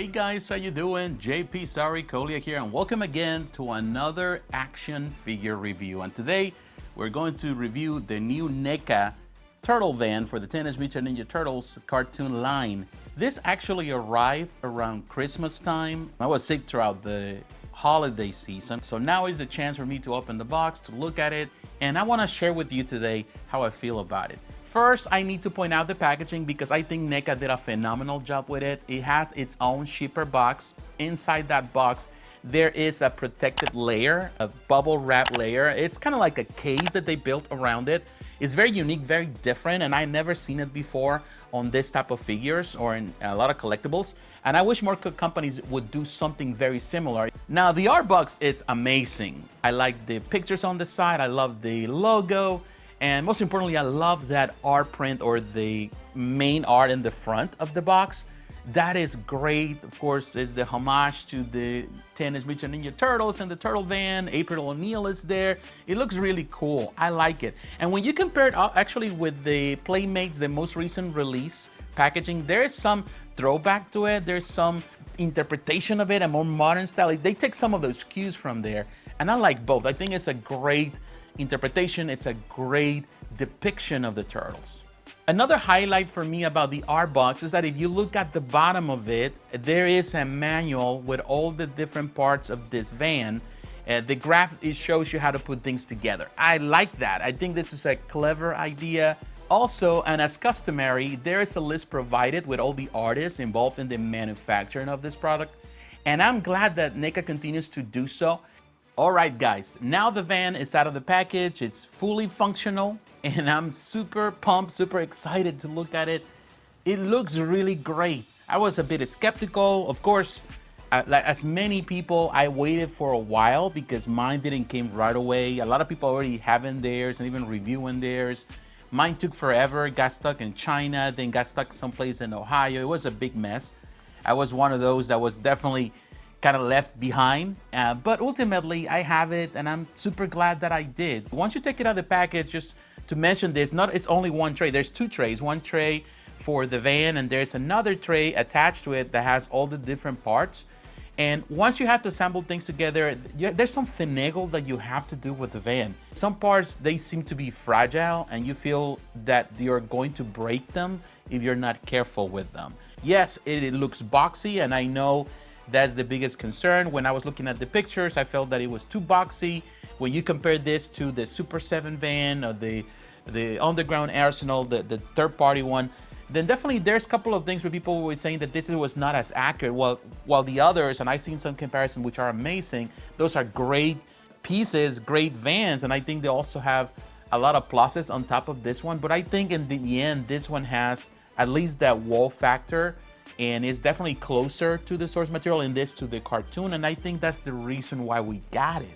Hey guys, how you doing? jpsarrireviews here, and welcome again to another action figure review. And today we're going to review the new NECA turtle van for the Teenage Mutant Ninja Turtles cartoon line. This actually arrived around Christmas time. I was sick throughout the holiday season, so now is the chance for me to open the box, to look at it, and I want to share with you today how I feel about it. First, I need to point out the packaging because I think NECA did a phenomenal job with it. It has its own shipper box. Inside that box, there is a protected layer, a bubble wrap layer. It's kind of like a case that they built around it. It's very unique, very different, and I've never seen it before on this type of figures or in a lot of collectibles. And I wish more companies would do something very similar. Now, the art box, it's amazing. I like the pictures on the side. I love the logo. And most importantly, I love that art print or the main art in the front of the box. That is great. Of course, it's the homage to the Teenage Mutant Ninja Turtles and the Turtle Van. April O'Neil is there. It looks really cool. I like it. And when you compare it actually with the Playmates, the most recent release packaging, there is some throwback to it. There's some interpretation of it, a more modern style. They take some of those cues from there. And I like both. I think it's a great interpretation. It's a great depiction of the turtles. Another highlight for me about the art box is that if you look at the bottom of it, there is a manual with all the different parts of this van. The graph, it shows you how to put things together. I like that. I think this is a clever idea. Also, and as customary, there is a list provided with all the artists involved in the manufacturing of this product. And I'm glad that NECA continues to do so. All right, guys, now the van is out of the package. It's fully functional, and I'm super pumped, super excited to look at it. It looks really great. I was a bit skeptical. Of course, like as many people, I waited for a while because mine didn't come right away. A lot of people already having theirs and even reviewing theirs. Mine took forever, got stuck in China, then got stuck someplace in Ohio. It was a big mess. I was one of those that was definitely kind of left behind, but ultimately I have it and I'm super glad that I did. Once you take it out of the package, just to mention this, it's only one tray, there's two trays, one tray for the van and there's another tray attached to it that has all the different parts. And once you have to assemble things together, there's some finagle that you have to do with the van. Some parts, they seem to be fragile and you feel that you're going to break them if you're not careful with them. Yes, it looks boxy, and I know that's the biggest concern. When I was looking at the pictures, I felt that it was too boxy. When you compare this to the Super 7 van or the Underground Arsenal, the third-party one, then definitely there's a couple of things where people were saying that this was not as accurate. While the others, and I've seen some comparisons which are amazing, those are great pieces, great vans, and I think they also have a lot of pluses on top of this one. But I think in the end, this one has at least that wow factor, and it's definitely closer to the source material, in this to the cartoon, and I think that's the reason why we got it.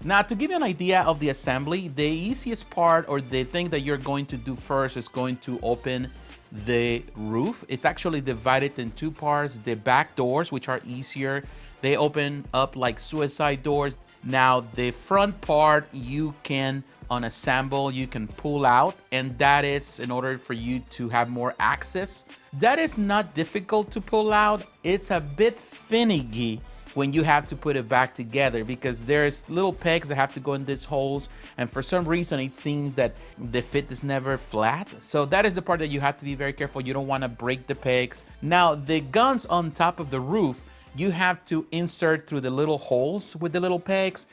Now, to give you an idea of the assembly, the easiest part or the thing that you're going to do first is going to open the roof. It's actually divided in two parts. The back doors, which are easier, they open up like suicide doors. Now, the front part, you can unassemble, you can pull out, and that is in order for you to have more access. That is not difficult to pull out. It's a bit finicky when you have to put it back together because there's little pegs that have to go in these holes, and for some reason it seems that the fit is never flat. So that is the part that you have to be very careful. You don't want to break the pegs. Now, the guns on top of the roof, you have to insert through the little holes with the little pegs.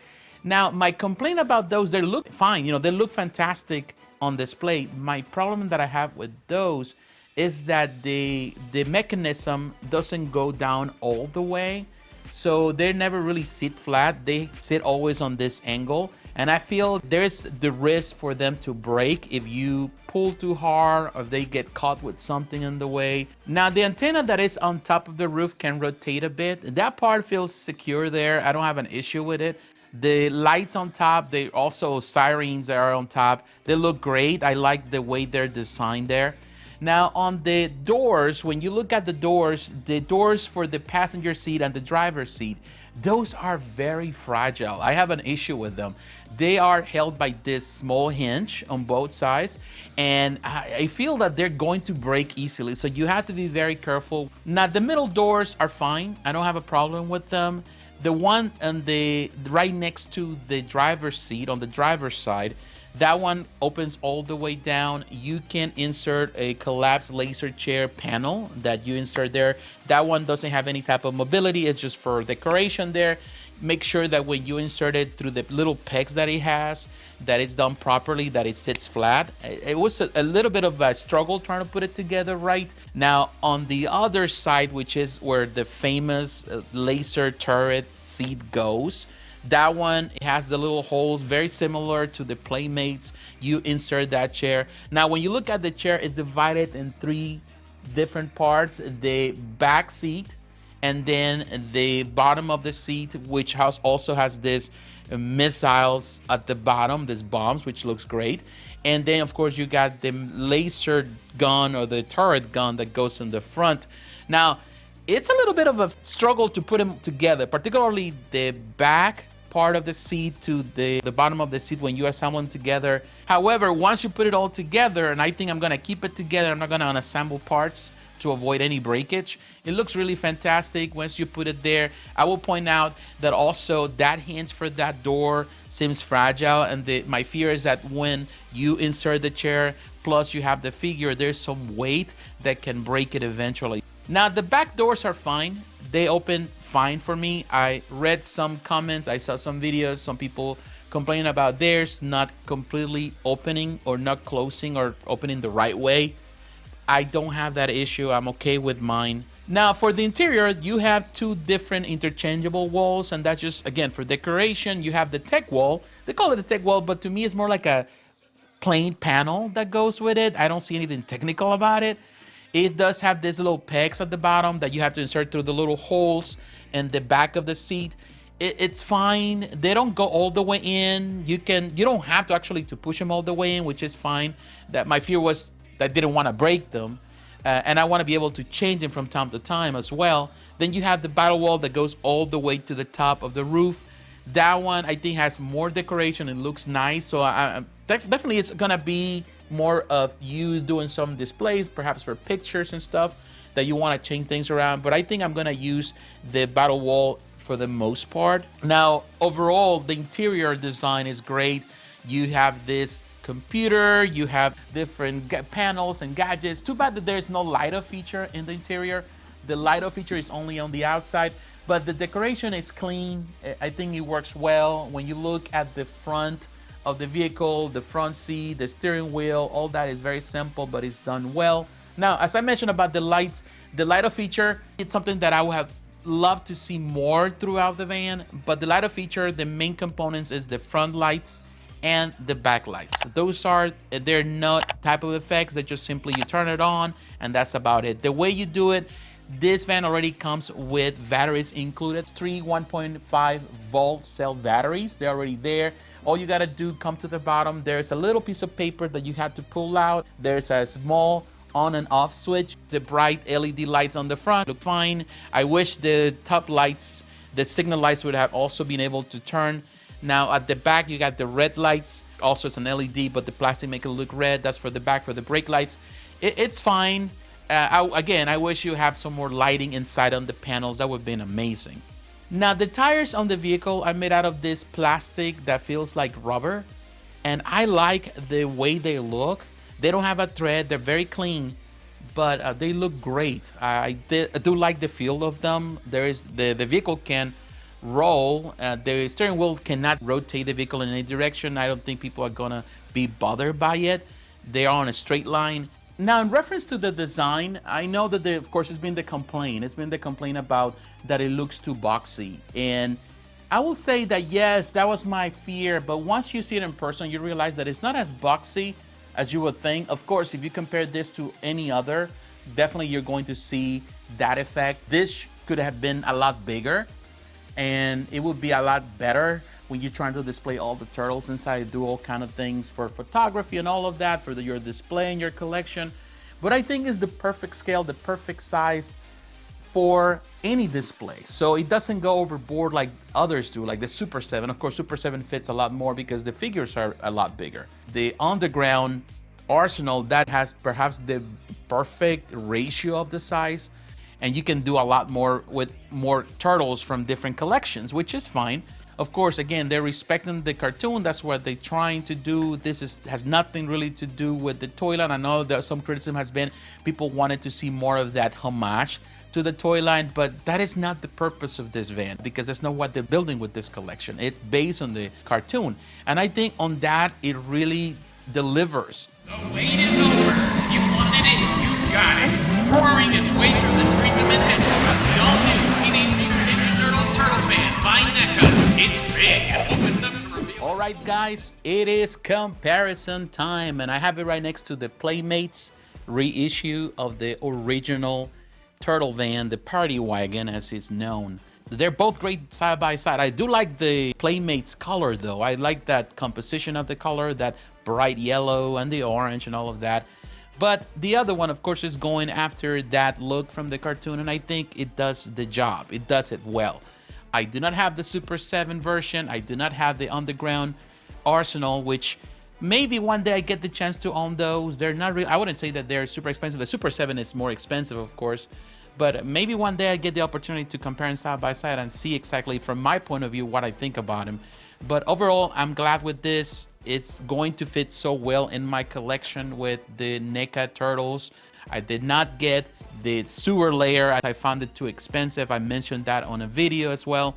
Now, my complaint about those, they look fine, they look fantastic on display. My problem that I have with those is that the mechanism doesn't go down all the way. So they never really sit flat. They sit always on this angle. And I feel there's the risk for them to break if you pull too hard or if they get caught with something in the way. Now, the antenna that is on top of the roof can rotate a bit. That part feels secure there. I don't have an issue with it. The lights on top, they also sirens that are on top. They look great. I like the way they're designed there. Now, on the doors, when you look at the doors for the passenger seat and the driver's seat, those are very fragile. I have an issue with them. They are held by this small hinge on both sides, and I feel that they're going to break easily. So you have to be very careful. Now, the middle doors are fine. I don't have a problem with them. The one on the right next to the driver's seat on the driver's side, that one opens all the way down. You can insert a collapsed laser chair panel that you insert there. That one doesn't have any type of mobility. It's just for decoration there. Make sure that when you insert it through the little pegs that it has, that it's done properly, that it sits flat. It was a little bit of a struggle trying to put it together right. Now, on the other side, which is where the famous laser turret seat goes, that one has the little holes, very similar to the Playmates. You insert that chair. Now, when you look at the chair, it's divided in 3 different parts. The back seat, and then the bottom of the seat, which also has this missiles at the bottom, these bombs, which looks great. And then, of course, you got the laser gun or the turret gun that goes in the front. Now, it's a little bit of a struggle to put them together, particularly the back part of the seat to the bottom of the seat when you assemble them together. However, once you put it all together, and I think I'm gonna keep it together, I'm not gonna unassemble parts to avoid any breakage. It looks really fantastic once you put it there. I will point out that also that hinge for that door seems fragile, and my fear is that when you insert the chair, plus you have the figure, there's some weight that can break it eventually. Now, the back doors are fine. They open fine for me. I read some comments, I saw some videos, some people complaining about theirs not completely opening or not closing or opening the right way. I don't have that issue. I'm okay with mine. Now, for the interior, you have 2 different interchangeable walls, and that's just, again, for decoration. You have the tech wall. They call it the tech wall, but to me, it's more like a plain panel that goes with it. I don't see anything technical about it. It does have these little pegs at the bottom that you have to insert through the little holes in the back of the seat. It's fine. They don't go all the way in. You don't have to actually to push them all the way in, which is fine. That my fear was that I didn't want to break them, and I want to be able to change them from time to time as well. Then you have the battle wall that goes all the way to the top of the roof. That one I think has more decoration. It looks nice. So definitely it's gonna be more of you doing some displays, perhaps for pictures and stuff that you want to change things around. But I think I'm gonna use the battle wall for the most part. Now, overall, the interior design is great. You have this computer, you have different panels and gadgets. Too bad that there's no light up feature in the interior. The light up feature is only on the outside, but the decoration is clean. I think it works well. When you look at the front of the vehicle, the front seat, the steering wheel, all that is very simple, but it's done well. Now, as I mentioned about the lights, the light up feature, it's something that I would have loved to see more throughout the van, but the light up feature, the main components is the front lights and the back lights. They're not type of effects, they're just simply you turn it on and that's about it. The way you do it, this van already comes with batteries included, 3 1.5 volt cell batteries. They're already there. All you gotta do, come to the bottom. There's a little piece of paper that you have to pull out. There's a small on and off switch. The bright LED lights on the front look fine. I wish the top lights, the signal lights, would have also been able to turn. Now at the back, you got the red lights. Also, it's an LED, but the plastic make it look red. That's for the back, for the brake lights. It's fine. Again, I wish you have some more lighting inside on the panels. That would have been amazing. Now, the tires on the vehicle are made out of this plastic that feels like rubber, and I like the way they look. They don't have a tread. They're very clean, but they look great. I do like the feel of them. The vehicle can roll. The steering wheel cannot rotate the vehicle in any direction. I don't think people are gonna be bothered by it. They are on a straight line. Now, in reference to the design, I know that of course, it's been the complaint. It's been the complaint about that it looks too boxy. And I will say that, yes, that was my fear. But once you see it in person, you realize that it's not as boxy as you would think. Of course, if you compare this to any other, definitely you're going to see that effect. This could have been a lot bigger, and it would be a lot better when you're trying to display all the turtles inside, do all kind of things for photography and all of that, for your display and your collection. But I think it's the perfect scale, the perfect size for any display. So it doesn't go overboard like others do, like the Super 7. Of course, Super 7 fits a lot more because the figures are a lot bigger. The underground arsenal, that has perhaps the perfect ratio of the size, and you can do a lot more with more turtles from different collections, which is fine. Of course, again, they're respecting the cartoon. That's what they're trying to do. Has nothing really to do with the toy line. I know that some criticism has been people wanted to see more of that homage to the toy line, but that is not the purpose of this van, because that's not what they're building with this collection. It's based on the cartoon, and I think on that it really delivers. The wait is over. You wanted it, you've got it. Roaring its way through the streets of Manhattan comes the all-new Teenage Mutant Ninja Turtles Turtle Fan by NECA. It's big and opens up to reveal. All right, guys, it is comparison time, and I have it right next to the Playmates reissue of the original Turtle Van, the Party Wagon as it's known. They're both great side by side. I do like the Playmates color though. I like that composition of the color, that bright yellow and the orange and all of that. But the other one, of course, is going after that look from the cartoon, and I think it does the job. It does it well. I do not have the Super 7 version. I do not have the Underground Arsenal, which maybe one day I get the chance to own those. They're not really, I wouldn't say that they're super expensive. The Super 7 is more expensive, of course, but maybe one day I get the opportunity to compare them side by side and see exactly from my point of view what I think about them. But overall, I'm glad with this. It's going to fit so well in my collection with the NECA Turtles. I did not get the sewer layer. I found it too expensive. I mentioned that on a video as well.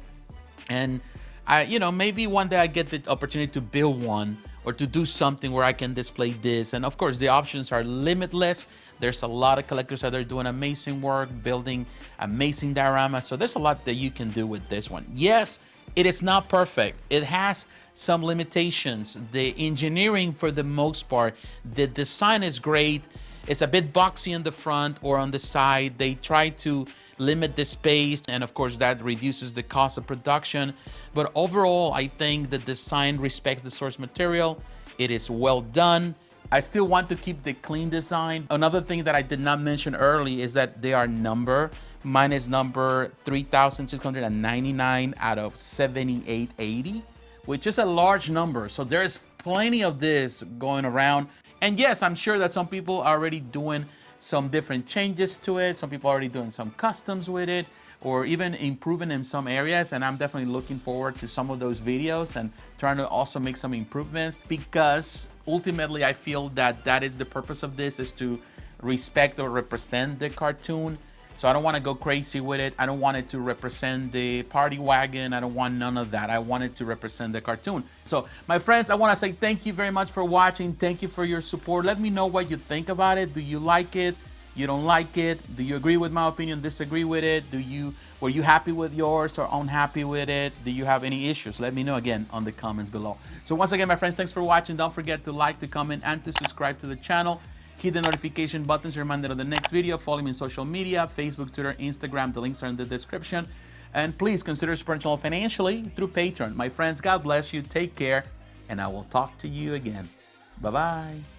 And maybe one day I get the opportunity to build one or to do something where I can display this. And of course, the options are limitless. There's a lot of collectors out there doing amazing work, building amazing dioramas. So there's a lot that you can do with this one. Yes, it is not perfect. It has some limitations. The engineering, for the most part, the design is great. It's a bit boxy on the front or on the side. They try to limit the space, and of course that reduces the cost of production. But overall, I think the design respects the source material. It is well done. I still want to keep the clean design. Another thing that I did not mention early is that they are numbered. Mine is number 3,699 out of 7,880, which is a large number. So there's plenty of this going around. And yes, I'm sure that some people are already doing some different changes to it. Some people are already doing some customs with it, or even improving in some areas. And I'm definitely looking forward to some of those videos and trying to also make some improvements, because ultimately I feel that that is the purpose of this, is to respect or represent the cartoon. So I don't want to go crazy with it. I don't want it to represent the Party Wagon. I don't want none of that. I want it to represent the cartoon. So my friends, I want to say thank you very much for watching. Thank you for your support. Let me know what you think about it. Do you like it? You don't like it? Do you agree with my opinion? Disagree with it? Were you happy with yours or unhappy with it? Do you have any issues? Let me know again on the comments below. So once again, my friends, thanks for watching. Don't forget to like, to comment, and to subscribe to the channel. Hit the notification button to remind you of the next video. Follow me on social media, Facebook, Twitter, Instagram. The links are in the description. And please consider supporting the channel financially through Patreon. My friends, God bless you. Take care. And I will talk to you again. Bye-bye.